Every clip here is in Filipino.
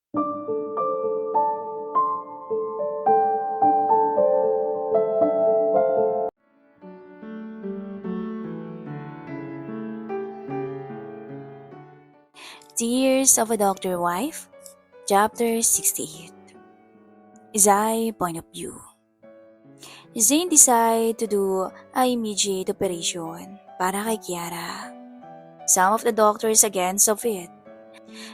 Tears of a Doctor Wife, Chapter 68. Zai Point of View. Zayn decided to do a immediate operation para kay Kiara. Some of the doctors against of it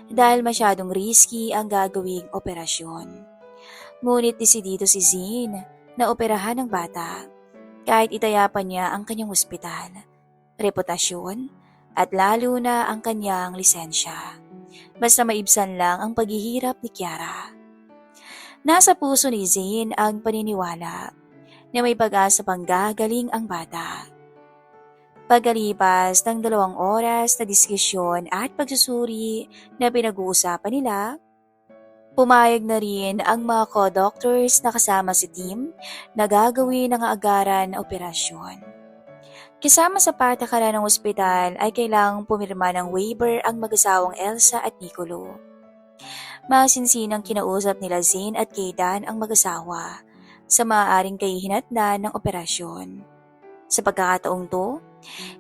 dahil masyadong risky ang gagawing operasyon. Ngunit desidido si Zayn na operahan ang bata kahit itaya pa niya ang kanyang ospital, reputasyon at lalo na ang kanyang lisensya. Basta maibsan lang ang paghihirap ni Kiara. Nasa puso ni Zayn ang paniniwala na may pag-asa pang gagaling ang bata. Pagkalipas ng 2 oras na diskusyon at pagsusuri na pinag-uusapan nila, pumayag na rin ang mga co-doctors na kasama si Tim na gagawin ang agaran na operasyon. Kasama sa patakaran ng ospital ay kailangang pumirma ng waiver ang mag-asawang Elsa at Nicolo. Masinsinang kinausap nila Zayn at Kaydan ang mag-asawa sa maaaring kahihinatnan ng operasyon. Sa pagkakataong to,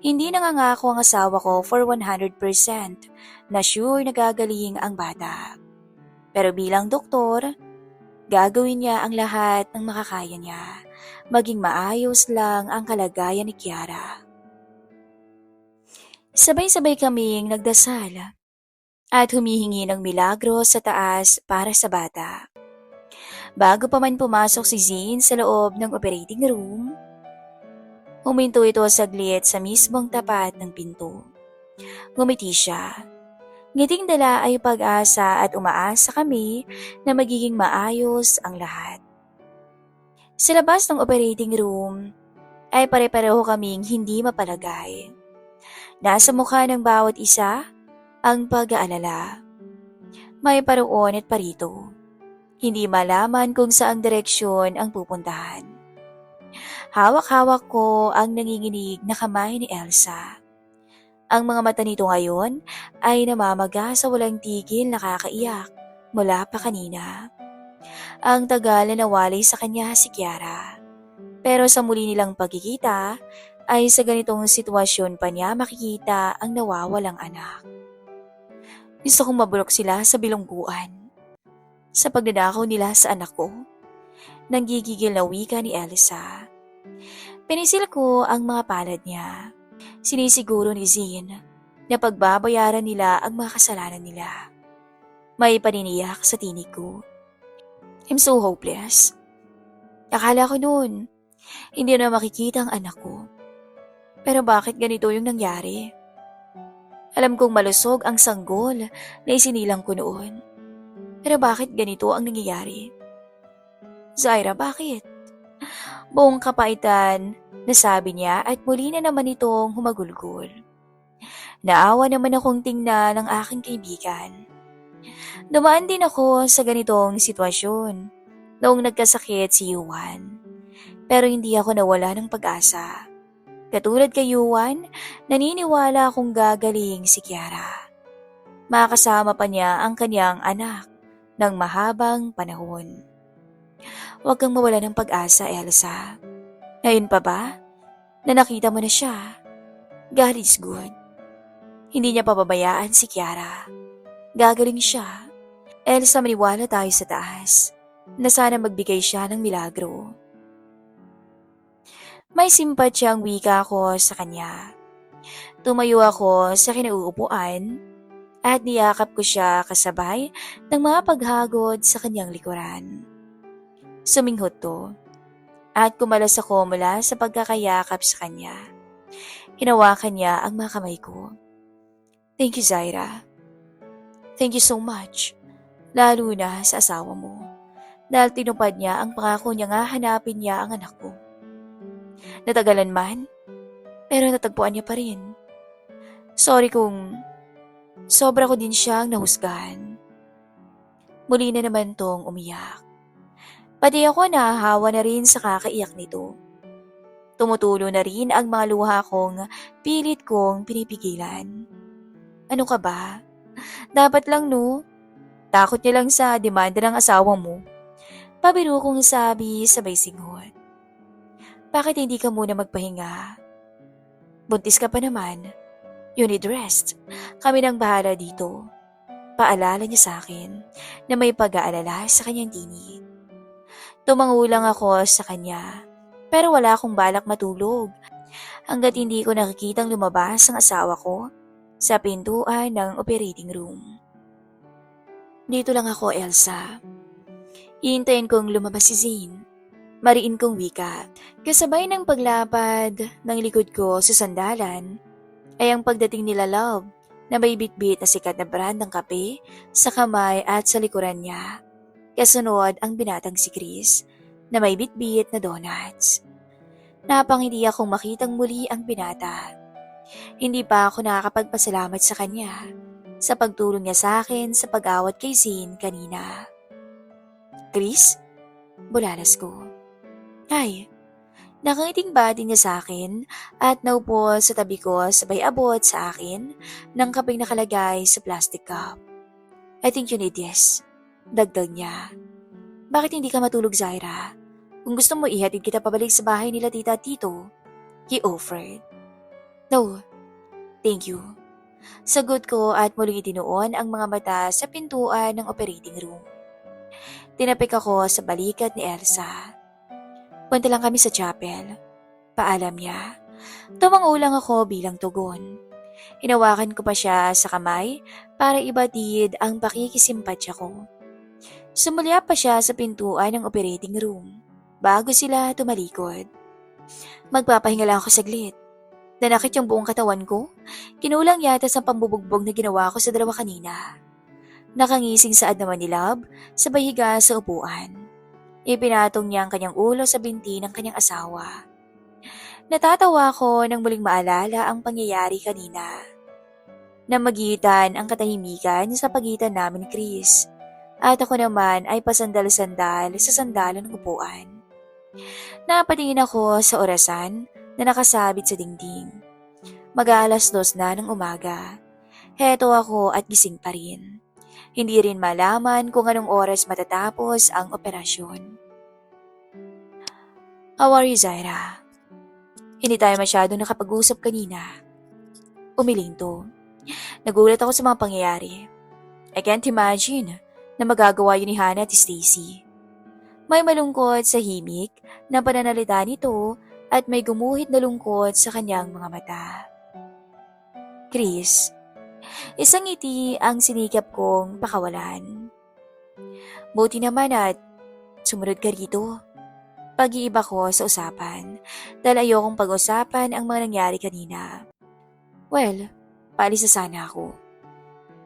hindi nangangako ang asawa ko for 100% na sure na gagaling ang bata. Pero bilang doktor, gagawin niya ang lahat ng makakaya niya, maging maayos lang ang kalagayan ni Kiara. Sabay-sabay kaming nagdasal at humihingi ng milagro sa taas para sa bata. Bago pa man pumasok si Zayn sa loob ng operating room, huminto ito saglit sa mismong tapat ng pinto. Ngumiti siya. Ngiting dala ay pag-asa at umaasa kami na magiging maayos ang lahat. Sa labas ng operating room ay pare-pareho kaming hindi mapalagay. Nasa mukha ng bawat isa ang pag-aalala. May paroon at parito. Hindi malaman kung saang direksyon ang pupuntahan. Hawak-hawak ko ang nanginginig na kamay ni Elsa. Ang mga mata nito ngayon ay namamaga sa walang tigil na kakaiyak mula pa kanina. Ang tagal na nawalay sa kanya si Kiara. Pero sa muli nilang pagkikita ay sa ganitong sitwasyon pa niya makikita ang nawawalang anak. Gusto kong mabulok sila sa bilungguan. Sa pagdadakaw nila sa anak ko, nanggigigil na wika ni Elsa. Pinisil ko ang mga palad niya. Sinisiguro ni Zayn na pagbabayaran nila ang mga kasalanan nila. May paniniyak sa tinig ko. I'm so hopeless. Akala ko noon, hindi na makikita ang anak ko. Pero bakit ganito yung nangyari? Alam kong malusog ang sanggol na isinilang ko noon. Pero bakit ganito ang nangyayari? Zaira, bakit? Buong kapaitan, nasabi niya at muli na naman itong humagulgol. Naawa naman akong tingnan ng aking kaibigan. Dumaan din ako sa ganitong sitwasyon noong nagkasakit si Yuan. Pero hindi ako nawala ng pag-asa. Katulad kay Yuan, naniniwala akong gagaling si Kiara. Makasama pa niya ang kanyang anak ng mahabang panahon. Huwag kang mawala ng pag-asa, Elsa. Ngayon pa ba? Na nakita mo na siya. God is good. Hindi niya pababayaan si Kiara. Gagaling siya. Elsa, maniwala tayo sa taas na sana magbigay siya ng milagro. May simpatyang wika ko sa kanya. Tumayo ako sa kinauupuan at niyakap ko siya kasabay ng mga paghagod sa kanyang likuran. Suminghot to at kumalas ako mula sa pagkakayakap sa kanya. Hinawakan niya ang mga kamay ko. Thank you, Zaira. Thank you so much, lalo na sa asawa mo, dahil tinupad niya ang pangako niya nga hanapin niya ang anak ko. Natagalan man, pero natagpuan niya pa rin. Sorry kung sobra ko din siyang nahusgahan. Muli na naman tong umiyak. Pati ako nahahawa na rin sa kakaiyak nito. Tumutulo na rin ang mga luha kong pilit kong pinipigilan. Ano ka ba? Dapat lang no? Takot niya lang sa demanda ng asawa mo. Pabiro kong sabi sabay singhot. Bakit hindi ka muna magpahinga? Buntis ka pa naman. You need rest. Kami nang bahala dito. Paalala niya sa akin na may pag-aalala sa kanyang tinig. Tumangulang ako sa kanya pero wala akong balak matulog hanggat hindi ko nakikitang lumabas ang asawa ko sa pintuan ng operating room. Dito lang ako, Elsa. Hihintayin kong lumabas si Zane. Mariin kong wika. Kasabay ng paglapad ng likod ko sa sandalan ay ang pagdating nila Love na may bitbit na sikat na brand ng kape sa kamay at sa likuran niya. Kasunod ang binatang si Chris na may bitbit na donuts. Napangiti akong makitang muli ang binata. Hindi pa ako nakakapagpasalamat sa kanya sa pagtulong niya sa akin sa pag-awat kay Zane kanina. Chris? Bulalas ko. Ay, nakangiting bati niya sa akin at naupo sa tabi ko sabay abot sa akin ng kapeng nakalagay sa plastic cup. I think you need this. Dagdag niya. Bakit hindi ka matulog, Zaira? Kung gusto mo ihatid kita pabalik sa bahay nila tita at tito, he offered. No, thank you. Sagot ko at muling itinuon ang mga mata sa pintuan ng operating room. Tinapik ako sa balikat ni Elsa. Punta lang kami sa chapel. Paalam niya. Tumangulang ako bilang tugon. Hinawakan ko pa siya sa kamay para ibatid ang pakikisimpatya ko. Sumulya pa siya sa pintuan ng operating room bago sila tumalikod. Magpapahinga lang ako saglit. Nanakit yung buong katawan ko. Kinulang yata sa pambubugbog na ginawa ko sa dalawa kanina. Nakangising saad naman ni Love sa bahiga sa upuan. Ipinatong niya ang kanyang ulo sa binti ng kanyang asawa. Natatawa ko nang muling maalala ang pangyayari kanina. Namagitan ang katahimikan sa pagitan namin ni Chris. At ako naman ay pasandal-sandal sa sandalan ng upuan. Napatingin ako sa orasan na nakasabit sa dingding. Mag-aalas 2 na ng umaga. Heto ako at gising pa rin. Hindi rin malaman kung anong oras matatapos ang operasyon. How are you, Zaira? Hindi tayo masyado nakapag-usap kanina. Umiling to. Nagulat ako sa mga pangyayari. I can't imagine na magagawa yun ni Hannah at Stacy. May malungkot sa himik na pananalita nito at may gumuhit na lungkot sa kanyang mga mata. Chris, isang ngiti ang sinikap kong pakawalan. Buti naman at sumunod ka rito. Pag-iiba ko sa usapan dahil ayokong pag-usapan ang mga nangyari kanina. Well, paalis na sana ako.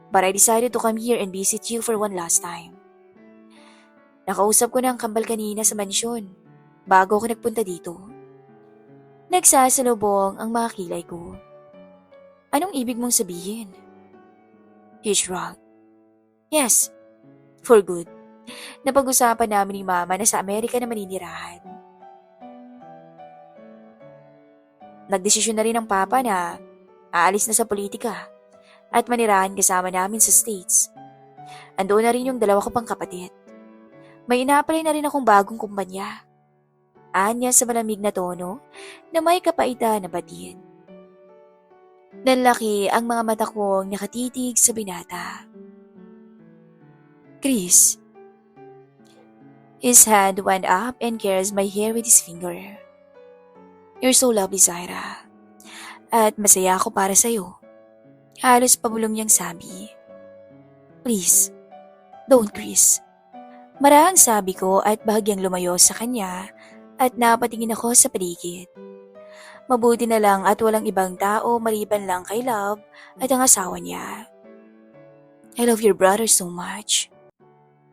But I decided to come here and visit you for one last time. Nakausap ko na ang kambal kanina sa mansyon bago ako nagpunta dito. Nagsasalubong ang mga kilay ko. Anong ibig mong sabihin? He shrugged. Yes, for good. Napag-usapan namin ni Mama na sa Amerika na maninirahan. Nagdesisyon na rin ng Papa na aalis na sa politika at manirahan kasama namin sa States. Andoon na rin yung dalawa ko pang kapatid. May ina-apply na rin akong bagong kumpanya. Anya sa malamig na tono na may kapaitan na batid. Nanlaki ang mga mata kong nakatitig sa binata. Chris. His hand went up and caressed my hair with his finger. You're so lovely, Zaira. At masaya ako para sa'yo. Halos pabulong niyang sabi. Please, don't, Chris. Marahang sabi ko at bahagyang lumayo sa kanya at napatingin ako sa paligid. Mabuti na lang at walang ibang tao maliban lang kay Love at ang asawa niya. I love your brother so much.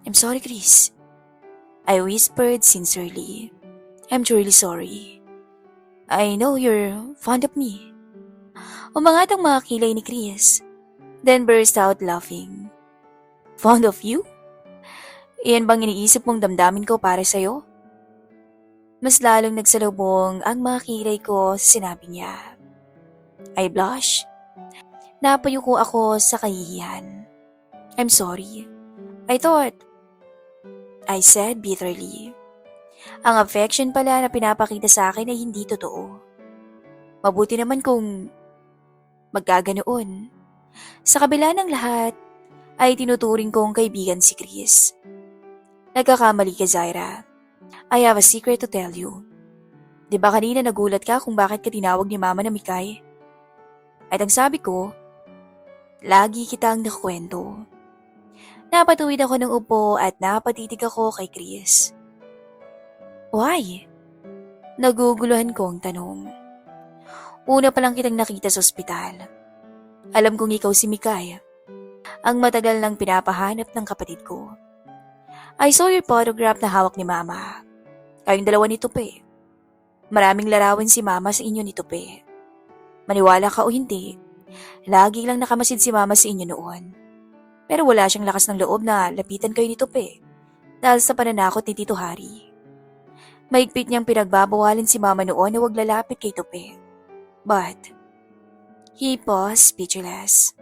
I'm sorry, Chris. I whispered sincerely. I'm truly sorry. I know you're fond of me. Umangat ang mga kilay ni Chris, then burst out laughing. Fond of you? Iyan bang iniisip mong damdamin ko para sa'yo? Mas lalong nagsalubong ang mga kilay ko sa sinabi niya. I blush. Napayuko ako sa kahihiyan. I'm sorry. I thought, I said bitterly. Ang affection pala na pinapakita sa akin ay hindi totoo. Mabuti naman kung magkaganoon. Sa kabila ng lahat, ay tinuturing kong kaibigan si Chris. Nagkakamali ka, Zaira. I have a secret to tell you. Di ba kanina nagulat ka kung bakit ka tinawag ni Mama na Mikay? At ang sabi ko, lagi kitang nakukwento. Napatuwid ako ng upo at napatitig ako kay Chris. Why? Naguguluhan kong tanong. Una pa lang kitang nakita sa ospital. Alam kong ikaw si Mikay, ang matagal nang pinapahanap ng kapatid ko. I saw your photograph na hawak ni Mama. Kayong dalawa ni Tupe. Maraming larawan si Mama sa inyo ni Tupe. Maniwala ka o hindi, lagi lang nakamasid si Mama sa inyo noon. Pero wala siyang lakas ng loob na lapitan kayo ni Tupe dahil sa pananakot ni Tito Hari. Maigpit niyang pinagbabawalan si Mama noon na huwag lalapit kay Tupe. But, he paused speechless.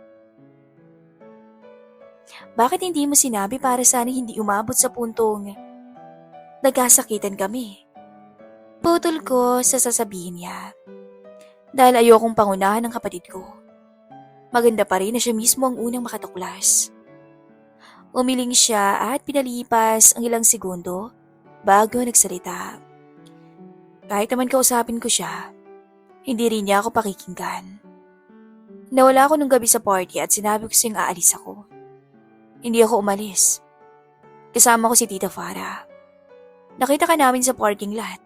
Bakit hindi mo sinabi para sana hindi umabot sa puntong nagkasakitan kami? Putol ko sa sasabihin niya. Dahil ayokong pangunahan ng kapatid ko. Maganda pa rin na siya mismo ang unang makatuklas. Umiling siya at pinalipas ang ilang segundo bago nagsalita. Kahit naman kausapin ko siya, hindi rin niya ako pakikinggan. Nawala ako nung gabi sa party at sinabi ko siyang aalis ako. Hindi ako umalis. Kasama ko si Tita Farah. Nakita ka namin sa parking lot.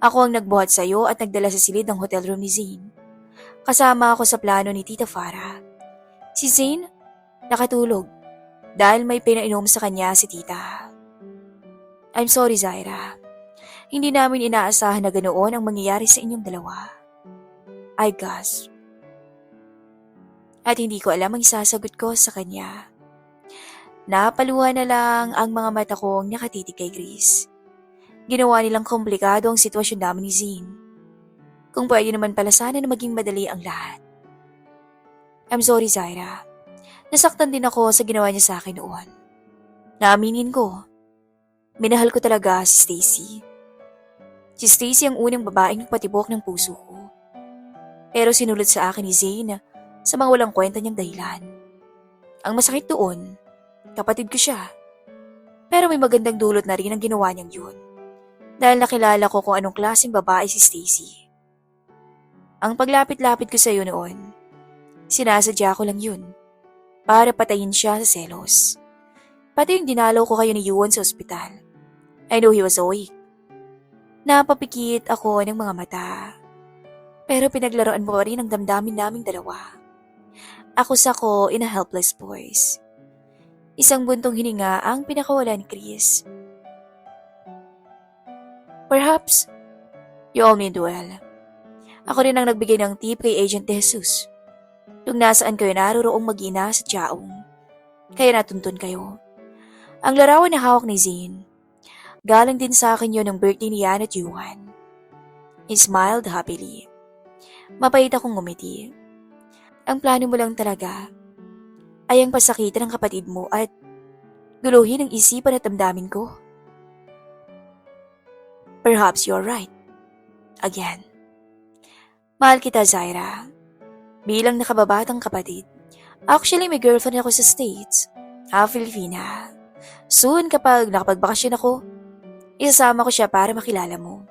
Ako ang nagbuhat sa'yo at nagdala sa silid ng hotel room ni Zane. Kasama ako sa plano ni Tita Farah. Si Zane, nakatulog dahil may pinainom sa kanya si Tita. I'm sorry, Zaira. Hindi namin inaasahan na ganoon ang mangyayari sa inyong dalawa. I gasped. At hindi ko alam ang isasagot ko sa kanya. Napaluha na lang ang mga mata kong nakatitig kay Chris. Ginawa nilang komplikado ang sitwasyon namin ni Zane. Kung pwede naman pala sana na maging madali ang lahat. I'm sorry, Zaira. Nasaktan din ako sa ginawa niya sa akin noon. Naaminin ko, minahal ko talaga si Stacy. Si Stacy ang unang babaeng patibok ng puso ko. Pero sinulot sa akin ni Zane sa mga walang kwenta niyang dahilan. Ang masakit doon, kapatid ko siya. Pero may magandang dulot na rin ang ginawa niyang yun. Dahil nakilala ko kung anong klaseng babae si Stacy. Ang paglapit-lapit ko sa iyo noon, sinasadya ko lang yun. Para patayin siya sa selos. Pati yung dinalaw ko kayo ni Yuan sa ospital. I know he was awake. Napapikit ako ng mga mata. Pero pinaglaruan mo pa rin ang damdamin naming dalawa. Ako sako in a helpless voice. Isang buntong hininga ang pinakawala ni Chris. Perhaps, you all mean well. Ako rin ang nagbigay ng tip kay Agent De Jesus. Nung nasaan kayo naroroong mag-ina sa Chaong. Kaya natuntun kayo. Ang larawan na hawak ni Zane, galing din sa akin yun ng birthday ni Yan at Yuan. He smiled happily. Mapait akong ngumiti. Ang plano mo lang talaga ay ang pasakitan ng kapatid mo at guluhin ang isipan at damdamin ko. Perhaps you're right. Again. Mahal kita, Zaira. Bilang nakababatang kapatid. Actually, may girlfriend ako sa States. Filipina. Soon, kapag nakapagbakasyon ako, isasama ko siya para makilala mo.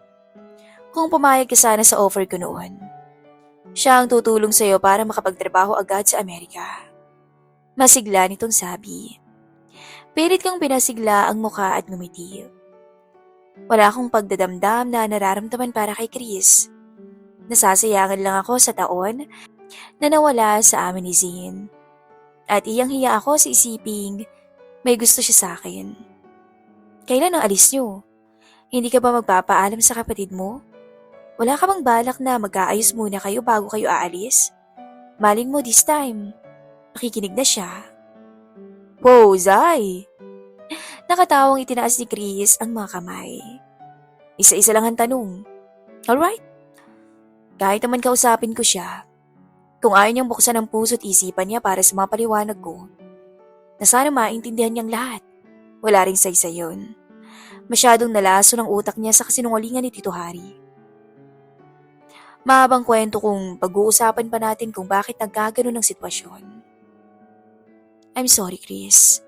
Kung pumayag ka sana sa offer ko noon, siya ang tutulong sa'yo para makapagtrabaho agad sa Amerika. Masigla nitong sabi. Pilit kang pinasigla ang muka at ngumiti. Wala akong pagdadamdam na nararamdaman para kay Chris. Nasasayangan lang ako sa taon na nawala sa amin ni Zane. At iyang-hiya ako sa isiping may gusto siya sa akin. Kailan ang alis niyo? Hindi ka ba magpapaalam sa kapatid mo? Wala ka bang balak na mag-aayos muna kayo bago kayo aalis? Maling mo this time. Nakikinig na siya. Wow, Zay! Nakatawang itinaas ni Chris ang mga kamay. Isa-isa lang ang tanong. Alright? Kahit naman kausapin ko siya, kung ayaw niyang buksan ang puso at isipan niya para sa mga paliwanag ko, na sana maintindihan niyang lahat. Wala ring saysay yun. Masyadong nalaso ng utak niya sa kasinungalingan ni Tito Hari. Mahabang kwento kung pag-uusapan pa natin kung bakit nagkagano ng sitwasyon. I'm sorry, Chris.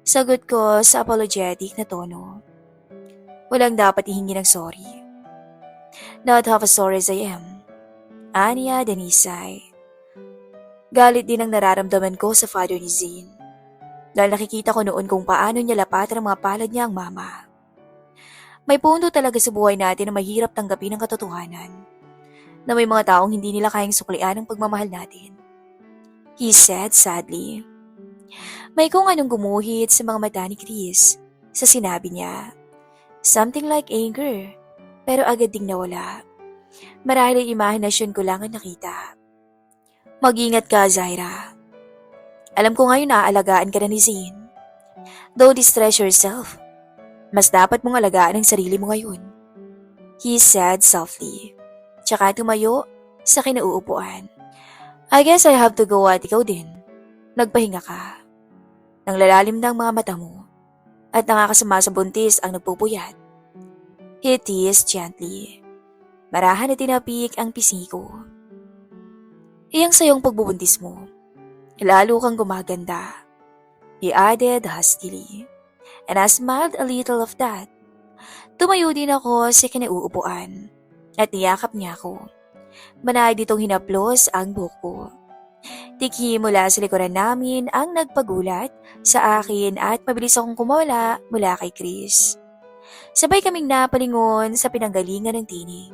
Sagot ko sa apologetic na tono. Walang dapat ihingi ng sorry. Not half as sorry as I am. Anya Denisay. Galit din ang nararamdaman ko sa father ni Zane. Dahil nakikita ko noon kung paano niya lapatan ang mga palad niya ang mama. May punto talaga sa buhay natin na mahirap tanggapin ang katotohanan. Na may mga taong hindi nila kayang suklian ang pagmamahal natin. He said sadly. May kung anong gumuhit sa mga mata ni Chris sa sinabi niya. Something like anger, pero agad ding nawala. Marahil ay imahinasyon ko lang ang nakita. Mag-ingat ka, Zaira. Alam ko ngayon naaalagaan ka na ni Zane. Don't distress yourself. Mas dapat mong alagaan ang sarili mo ngayon. He said softly. Tsaka tumayo sa kinauupuan. I guess I have to go at ikaw din. Nagpahinga ka. Nang lalalim ng mga mata mo at nakakasama sa buntis ang nagpupuyat. He teased gently. Marahan na tinapik ang pisngi ko. Iyang sayong pagbubuntis mo. Lalo kang gumaganda. He added huskily. And I smiled a little of that. Tumayo din ako sa kinauupuan at niyakap niya ako. Manay ditong hinaplos ang buhok ko. Tiki mula sa likuran namin ang nagpagulat sa akin at mabilis akong kumawala mula kay Chris. Sabay kaming napalingon sa pinanggalingan ng tinig.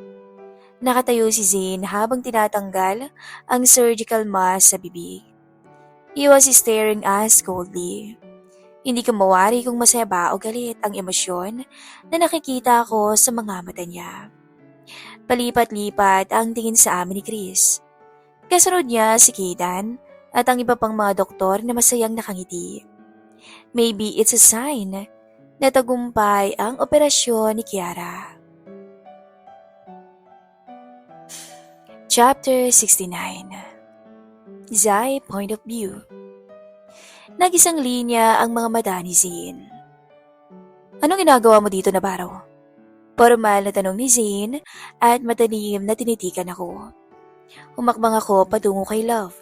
Nakatayo si Zane habang tinatanggal ang surgical mask sa bibig. He was staring us coldly. Hindi ko mawari kung masaya ba o galit ang emosyon na nakikita ko sa mga mata niya. Palipat-lipat ang tingin sa amin ni Chris. Kasunod niya si Kaydan at ang iba pang mga doktor na masayang nakangiti. Maybe it's a sign na tagumpay ang operasyon ni Kiara. Chapter 69. Zai Point of View. Nag-isang linya ang mga mata ni Zane. Anong ginagawa mo dito, Navarro? Formal na tanong ni Zane at matalim na tinitikan ako. Umakbang ako patungo kay Love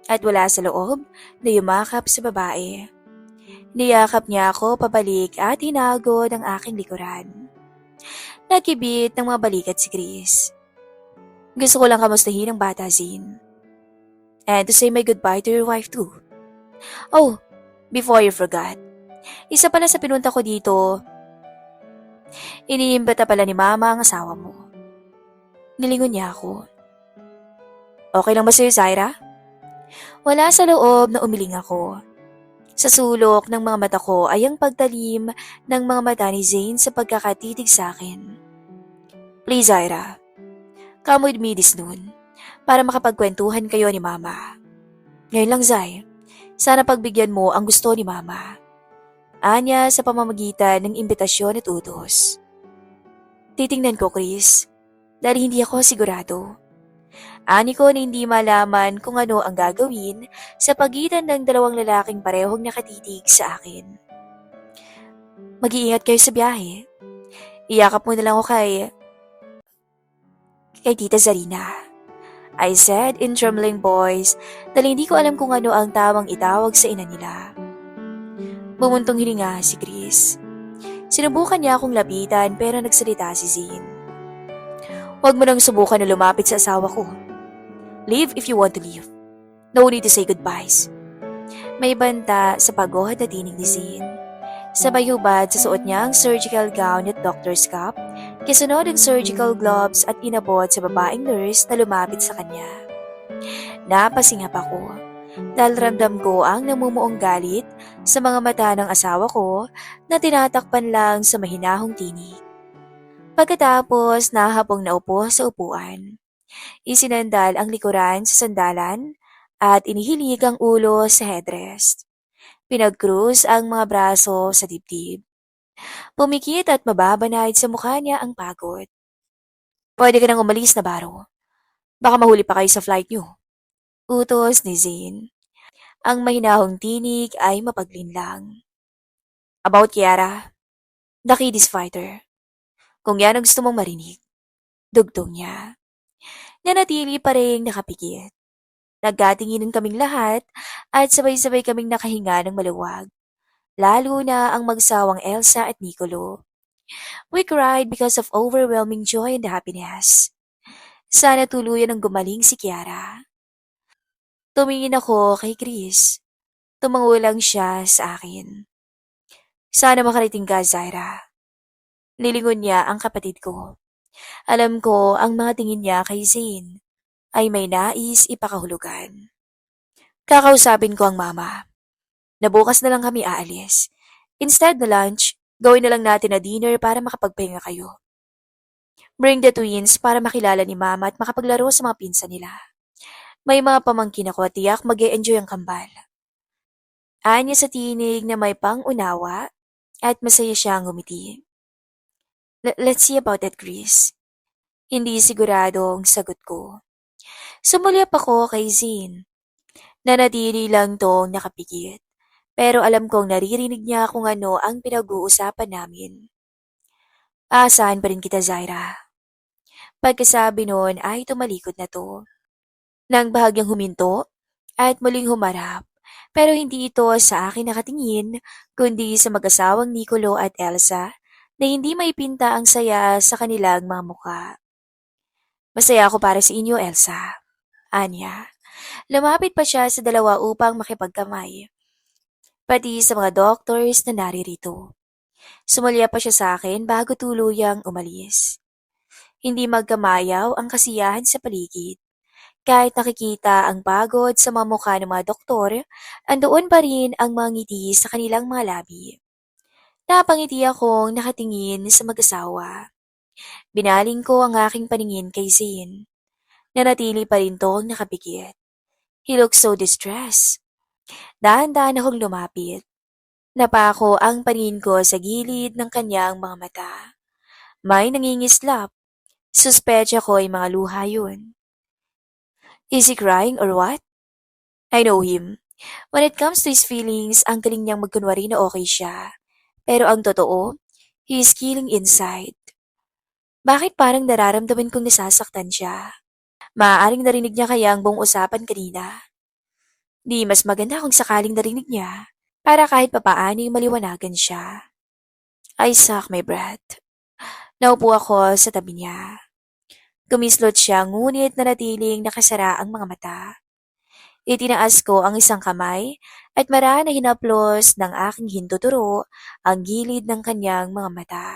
at wala sa loob na yumakap sa babae. Niyakap niya ako pabalik at hinagod ang aking likuran. Nagkibit ng mga balikat si Chris. Gusto ko lang kamustahin ang bata, Zane. And to say my goodbye to your wife too. Oh, before you forgot. Isa pala sa pinunta ko dito, iniimbita pala ni Mama ang asawa mo. Nilingon niya ako. Okay lang ba sa'yo, Zaira? Wala sa loob na umiling ako. Sa sulok ng mga mata ko ay ang pagtalim ng mga mata ni Zane sa pagkakatitig sa akin. Please, Zaira. Come with me this noon para makapagkwentuhan kayo ni Mama. Ngayon lang, Zay. Sana pagbigyan mo ang gusto ni Mama. Anya sa pamamagitan ng imbitasyon at utos. Titingnan ko, Chris, dahil hindi ako sigurado. Ani ko na hindi malaman kung ano ang gagawin sa pagitan ng dalawang lalaking parehong nakatitig sa akin. Mag-iingat kayo sa biyahe. Iyakap mo na lang ako kay Tita Zarina. I said in trembling voice dahil hindi ko alam kung ano ang tamang itawag sa ina nila. Bumuntong hininga si Chris. Sinubukan niya akong lapitan pero nagsalita si Zane. Huwag mo nang subukan na lumapit sa asawa ko. Leave if you want to leave. No need to say goodbyes. May banta sa pagod na tinig ni Zane. Sabay hubad sa suot niya ang surgical gown at doctor's cap, kasunod ang surgical gloves at inabot sa babaeng nurse na lumapit sa kanya. Napasingap ako dahil ramdam ko ang namumuong galit sa mga mata ng asawa ko na tinatakpan lang sa mahinahong tinig. Pagkatapos nahapong naupo sa upuan, isinandal ang likuran sa sandalan at inihilig ang ulo sa headrest. Pinag-cruise ang mga braso sa dibdib. Pumikit at mababanayad sa mukha niya ang pagod. Pwede ka nang umalis, Navarro. Baka mahuli pa kayo sa flight niyo. Utos ni Zane. Ang mahinahong tinig ay mapaglinlang. About Kiara, the kid is fighter. Kung yan ang gusto mong marinig, dugtong niya. Nanatili pa rin nakapikit. Nagkatinginan kaming lahat at sabay-sabay kaming nakahinga ng maluwag. Lalo na ang magsawang Elsa at Nicolo. We cried because of overwhelming joy and happiness. Sana tuluyan ang gumaling si Kiara. Tumingin ako kay Chris. Tumango lang siya sa akin. Sana makarating ka, Zaira. Nilingon niya ang kapatid ko. Alam ko ang mga tingin niya kay Zane ay may nais ipakahulugan. Kakausapin ko ang mama. Na bukas na lang kami aalis. Instead na lunch, gawin na lang natin na dinner para makapagpahinga kayo. Bring the twins para makilala ni mama at makapaglaro sa mga pinsan nila. May mga pamangkin ako at tiyak mag enjoy ang kambal. Anya sa tinig na may pang-unawa at masaya siyang ngumiti. Let's see about that, Chris. Hindi siguradong sagot ko. Sumulyap ako kay Zane. Nanatili lang tong nakapikit. Pero alam kong naririnig niya kung ano ang pinag-uusapan namin. Asahan pa rin kita, Zaira. Pagkasabi noon ay tumalikod na to. Nang bahagyang huminto at muling humarap. Pero hindi ito sa akin nakatingin, kundi sa mag-asawang Nicolo at Elsa na hindi maipinta ang saya sa kanilang mga mukha. Masaya ako para sa inyo, Elsa. Anya. Lumapit pa siya sa dalawa upang makipagkamay. Pati sa mga doctors na naririto. Sumulya pa siya sa akin bago tuluyang umalis. Hindi magkamayaw ang kasiyahan sa paligid. Kahit nakikita ang pagod sa mga mukha ng mga doktor, andoon pa rin ang mga ngiti sa kanilang mga labi. Napangiti akong nakatingin sa mag-asawa. Binaling ko ang aking paningin kay Zane. Nanatili pa rin tong nakapikit. He looked so distressed. Dahan-dahan akong lumapit. Napako ang paningin ko sa gilid ng kanyang mga mata. May nangingislap. Suspecha ko ay mga luha yun. Is he crying or what? I know him. When it comes to his feelings, ang galing niyang magkunwari na okay siya. Pero ang totoo, he is killing inside. Bakit parang nararamdaman kong nasasaktan siya? Maaaring narinig niya kaya ang buong usapan kanina. Di mas maganda kung sakaling narinig niya para kahit papaano maliwanagan siya. I suck my breath. Naupo ako sa tabi niya. Kumislot siya ngunit nanatiling nakasara ang mga mata. Itinaas ko ang isang kamay at marahas na hinaplos ng aking hintuturo ang gilid ng kanyang mga mata.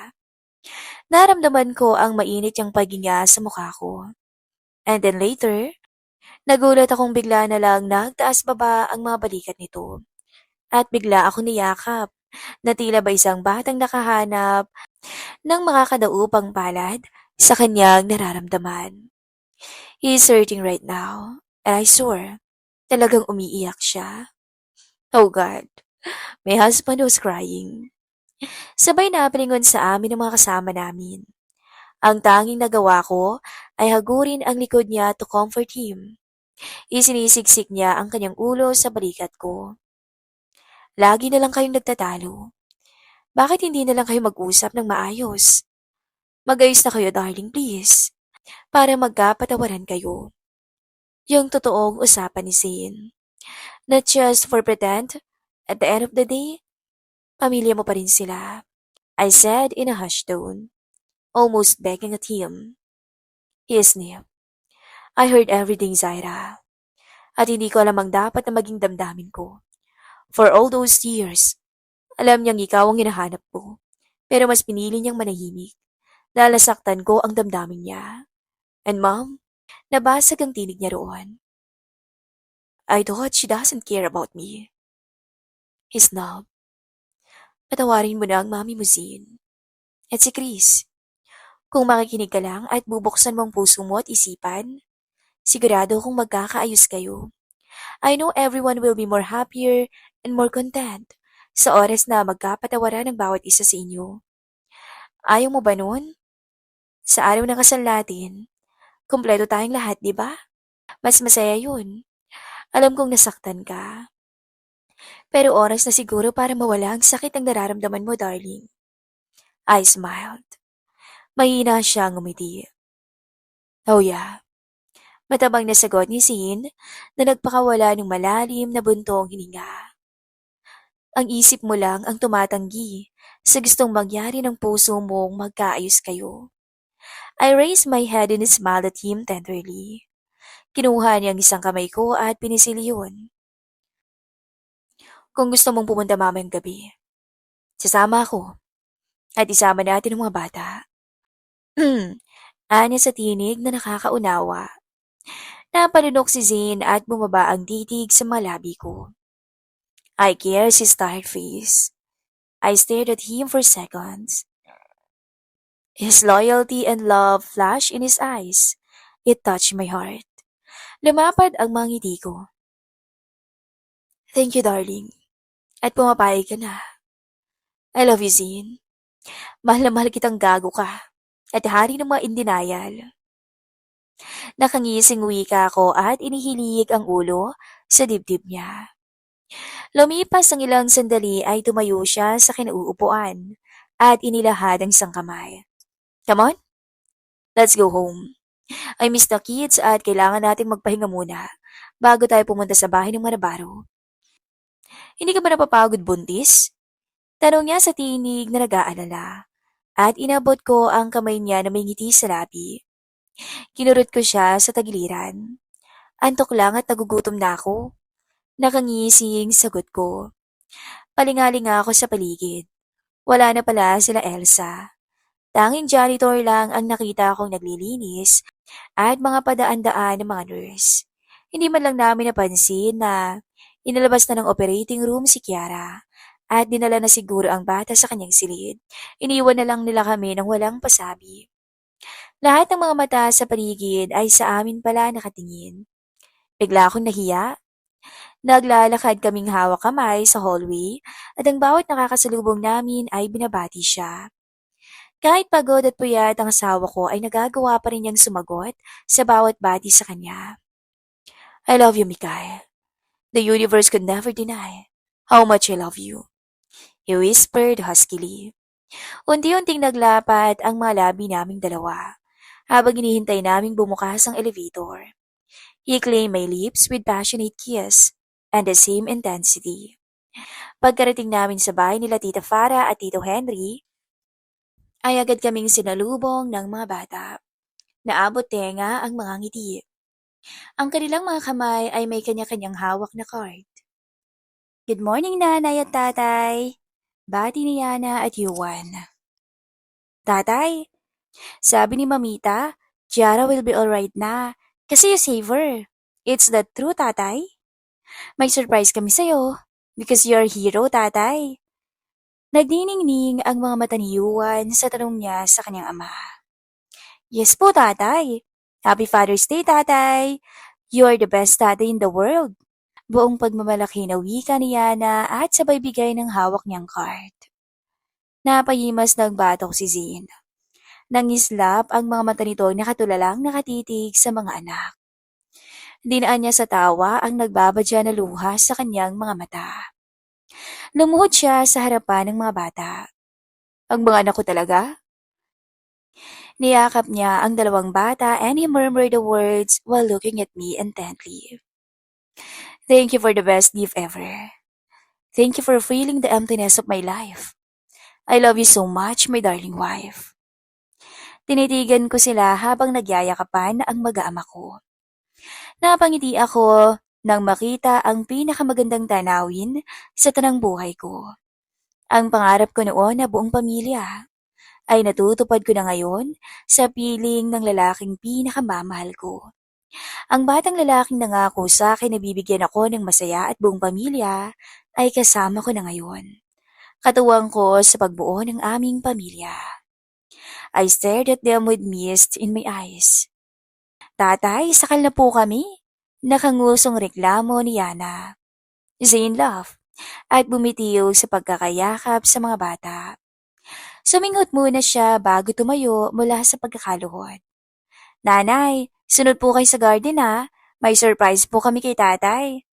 Naramdaman ko ang mainit niyang paghinga sa mukha ko. And then later, nagulat akong bigla na lang nagtaas baba ang mga balikat nito. At bigla ako niyakap na tila ba isang batang nakahanap ng makakadaupang palad sa kanyang nararamdaman. He is hurting right now, and I swear, talagang umiiyak siya. Oh God, my husband was crying. Sabay na pilingon sa amin ng mga kasama namin. Ang tanging nagawa ko ay hagurin ang likod niya to comfort him. Isinisiksik niya ang kanyang ulo sa balikat ko. Lagi na lang kayong nagtatalo. Bakit hindi na lang kayo mag-usap ng maayos? Mag-ayos na kayo, darling, please. Para magkapatawaran kayo. Yung totoong usapan ni Zane. Not just for pretend, at the end of the day, pamilya mo pa rin sila. I said in a hushed tone, almost begging at him. He sniffed. I heard everything, Zaira. At hindi ko alam ang dapat na maging damdamin ko. For all those years, alam niyang ikaw ang hinahanap ko. Pero mas pinili niyang manahimik. Dahil nasaktan ko ang damdamin niya. And mom, nabasag ang tinig niya roon. I thought she doesn't care about me. He snubbed. Patawarin mo na ang mami mo, Zane. At si Chris. Kung makikinig ka lang at bubuksan mo ang puso mo at isipan, sigurado kung magkakaayos kayo. I know everyone will be more happier and more content sa oras na magkapatawaran ng bawat isa sa inyo. Ayaw mo ba nun? Sa araw ng kasal natin, kumpleto tayong lahat, di ba? Mas masaya yun. Alam kong nasaktan ka. Pero oras na siguro para mawala ang sakit ng nararamdaman mo, darling. I smiled. Mahina siyang ngumiti. Oh yeah. Matabang na sagot ni Sin na nagpakawala ng malalim na buntong hininga. Ang isip mo lang ang tumatanggi sa gustong mangyari ng puso mong magkaayos kayo. I raised my head and smiled at him tenderly. Kinuha niya ang isang kamay ko at pinisil yun. Kung gusto mong pumunta mamayang gabi, sasama ako at isama natin ang mga bata. Anya sa tinig na nakakaunawa. Napalunok si Zane at bumaba ang titig sa malabi ko. I guess his tired face. I stared at him for seconds. His loyalty and love flashed in his eyes. It touched my heart. Lumapad ang mga ngiti ko. Thank you, darling. At pumapayag ka na. I love you, Zane. Mahal na mahal kitang gago ka. At hari ng mga in denial. Nakangising wika ako at inihilig ang ulo sa dibdib niya. Lumipas ang ilang sandali ay tumayo siya sa kinauupuan at inilahad ang isang kamay. Come on, let's go home. I miss the kids at kailangan nating magpahinga muna bago tayo pumunta sa bahay ng Marabaro. Hindi ka ba napapagod, buntis? Tanong niya sa tinig na nag-aalala at inabot ko ang kamay niya na may ngiti sa labi. Kinurot ko siya sa tagiliran. Antok lang at nagugutom na ako. Nakangising sagot ko. Palingalinga ako sa paligid. Wala na pala sila Elsa. Tanging janitor lang ang nakita kong naglilinis at mga padaan-daan ng mga nurse. Hindi man lang namin napansin na inalabas na ng operating room si Kiara at dinala na siguro ang bata sa kanyang silid. Iniwan na lang nila kami ng walang pasabi. Lahat ng mga mata sa paligid ay sa amin pala nakatingin. Bigla akong nahiya. Naglalakad kaming hawak kamay sa hallway at ang bawat nakakasalubong namin ay binabati siya. Kahit pagod at puyat ang asawa ko ay nagagawa pa rin niyang sumagot sa bawat bati sa kanya. I love you, Mikhail. The universe could never deny how much I love you. He whispered huskily. Unti-unting naglapat ang mga labi naming dalawa habang hinihintay naming bumukas ang elevator. He claimed my lips with passionate kiss and the same intensity. Pagkarating namin sa bahay nila Tita Farah at Tito Henry, ay agad kaming sinalubong ng mga bata. Naabot tenga ang mga ngiti. Ang kanilang mga kamay ay may kanya-kanyang hawak na card. Good morning, nanay at tatay. Bati ni Yana at Yuan. Tatay, sabi ni Mamita, Tiara will be alright na kasi you save her. It's the true, tatay. May surprise kami sa'yo because you're a hero, tatay. Nagniningning ang mga mata ni Yuan sa tanong niya sa kanyang ama. Yes po, tatay. Happy Father's Day, tatay. You are the best tatay in the world. Buong pagmamalaki na wika ni Yana at sabay bigay ng hawak niyang card. Napahimas ng batok si Zane. Nangislap ang mga mata nito nakatulalang nakatitig sa mga anak. Dinaan niya sa tawa ang nagbabadya na luha sa kanyang mga mata. Lumuhod siya sa harapan ng mga bata. Ang mga anak ko talaga? Niyakap niya ang dalawang bata and he murmured the words while looking at me intently. Thank you for the best gift ever. Thank you for filling the emptiness of my life. I love you so much, my darling wife. Tinitigan ko sila habang nagyayakapan ang mag-aama ko. Napangiti ako nang makita ang pinakamagandang tanawin sa tanang buhay ko. Ang pangarap ko noon na buong pamilya ay natutupad ko na ngayon sa piling ng lalaking pinakamamahal ko. Ang batang lalaking nangako sa akin na bibigyan ako ng masaya at buong pamilya ay kasama ko na ngayon. Katuwang ko sa pagbuo ng aming pamilya. I stared at them with mist in my eyes. Tatay, sakal na po kami. Nakangusong reklamo ni Yana. Zane laughed at bumitiw sa pagkakayakap sa mga bata. Suminghot muna siya bago tumayo mula sa pagkakaluhod. Nanay, sunod po kayo sa garden ha. May surprise po kami kay tatay.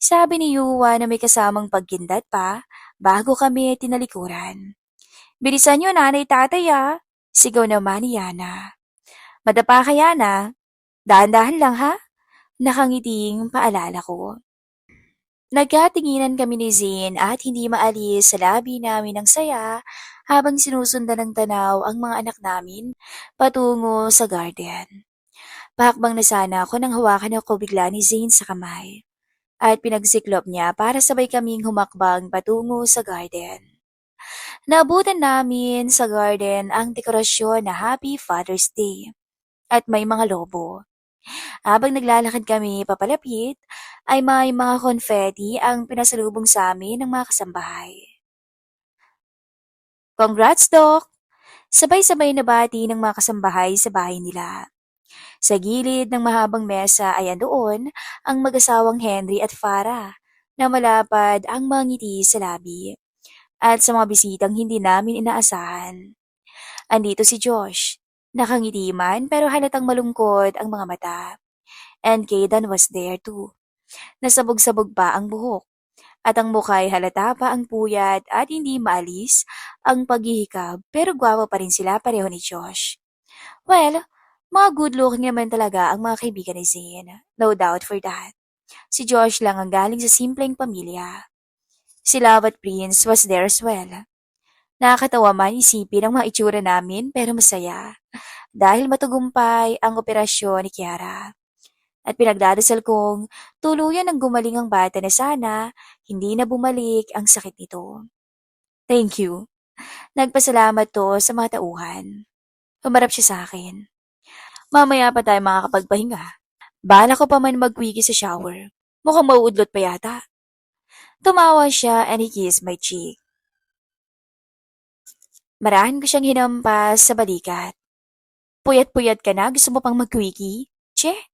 Sabi ni Yuwa na may kasamang pagkindat pa bago kami tinalikuran. Bilisan niyo nanay tatay ah, sigaw naman ni Yana. Madapa ka Yana, dahan-dahan lang ha, nakangiting paalala ko. Nagkatinginan kami ni Zane at hindi maalis sa labi namin ng saya habang sinusundan ng tanaw ang mga anak namin patungo sa garden. Pakbang na sana ako nang hawakan ako bigla ni Zane sa kamay at pinagsiklop niya para sabay kaming humakbang patungo sa garden. Naabutan namin sa garden ang dekorasyon na Happy Father's Day at may mga lobo. Habang naglalakad kami papalapit, ay may mga confetti ang pinasalubong sa amin ng mga kasambahay. Congrats, Doc! Sabay-sabay na bati ng mga kasambahay sa bahay nila. Sa gilid ng mahabang mesa ay andoon ang mag-asawang Henry at Farah na malapad ang mga ngiti sa labi at sa mga bisitang hindi namin inaasahan. Andito si Josh. Nakangiti man pero halatang malungkot ang mga mata. And Kaydan was there too. Nasabog-sabog pa ang buhok at ang mukha ay halata pa ang puyat at hindi maalis ang paghihikab pero gwapo pa rin sila pareho ni Josh. Well, mga good looking naman talaga ang mga kaibigan ni Zane. No doubt for that. Si Josh lang ang galing sa simpleng pamilya. Si Love at Prince was there as well. Nakakatawa man isipin ang mga itsura namin pero masaya dahil matagumpay ang operasyon ni Kiara. At pinagdadasal kong tuluyan ang gumaling ang bata na sana hindi na bumalik ang sakit nito. Thank you. Nagpasalamat to sa mga tauhan. Humarap siya sa akin. Mamaya pa tayo makakapagpahinga. Bala ko pa man mag-wiki sa shower. Mukhang mauudlot pa yata. Tumawa siya and he kissed my cheek. Marahan ko siyang hinampas sa balikat. Puyat-puyat ka na, gusto mo pang mag-wiki? Che?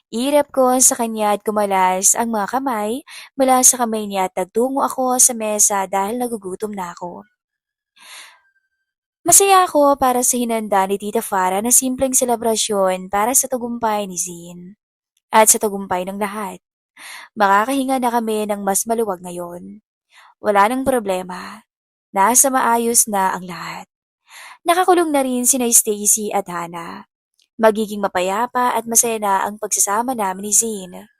Irap ko sa kanya at kumalas ang mga kamay mula sa kamay niya at nagtungo ako sa mesa dahil nagugutom na ako. Masaya ako para sa hinanda ni Tita Farah na simpleng selebrasyon para sa tagumpay ni Zin. At sa tagumpay ng lahat. Makakahinga na kami ng mas maluwag ngayon. Wala nang problema. Nasa maayos na ang lahat. Nakakulong na rin sina Stacy at Hannah. Magiging mapayapa at masaya na ang pagsasama namin ni Zane.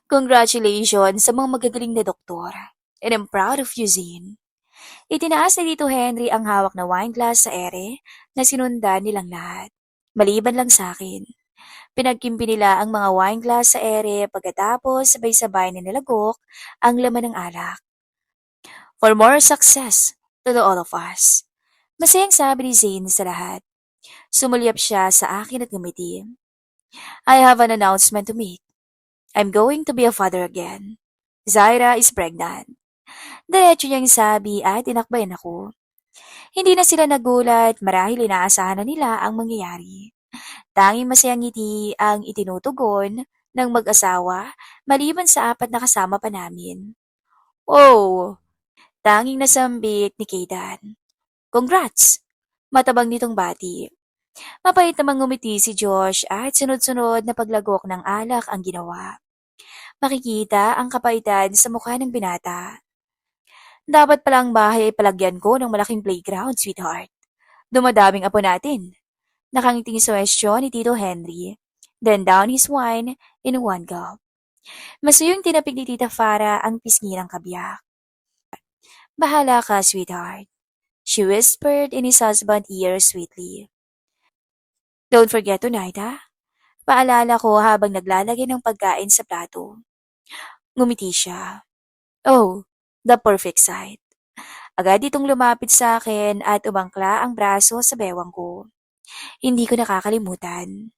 Congratulations sa mga magagaling na doktor. And I'm proud of you, Zane. Itinaas ni Tito Henry ang hawak na wine glass sa ere na sinundan nilang lahat. Maliban lang sa akin. Pinagkimpi nila ang mga wine glass sa ere pagkatapos sabay-sabay na nilagok ang laman ng alak. For more success to the all of us. Masayang sabi ni Zane sa lahat. Sumulyap siya sa akin at ngumiti. I have an announcement to make. I'm going to be a father again. Zaira is pregnant. Diretso niyang sabi at tinakbayan ako. Hindi na sila nagulat marahil inaasahan na nila ang mangyayari. Tanging masayang ngiti ang itinutugon ng mag-asawa maliban sa apat na kasama pa namin. Oh! Tanging nasambit ni Kaydan. Congrats! Matabang nitong bati. Mapait namang ngumiti si Josh at sunod-sunod na paglagok ng alak ang ginawa. Makikita ang kapaitan sa mukha ng binata. Dapat palang bahay ay palagyan ko ng malaking playground, sweetheart. Dumadaming apo natin. Nakangiting suwestyon ni Tito Henry. Then down his wine in one gulp. Masuyong tinapik ni Tita Farah ang pisngi ng kabiyak. Bahala ka, sweetheart. She whispered in his husband's ear sweetly. Don't forget tonight, ha? Paalala ko habang naglalagay ng pagkain sa plato. Ngumiti siya. Oh, the perfect sight. Agad itong lumapit sa akin at umangkla ang braso sa bewang ko. Hindi ko nakakalimutan.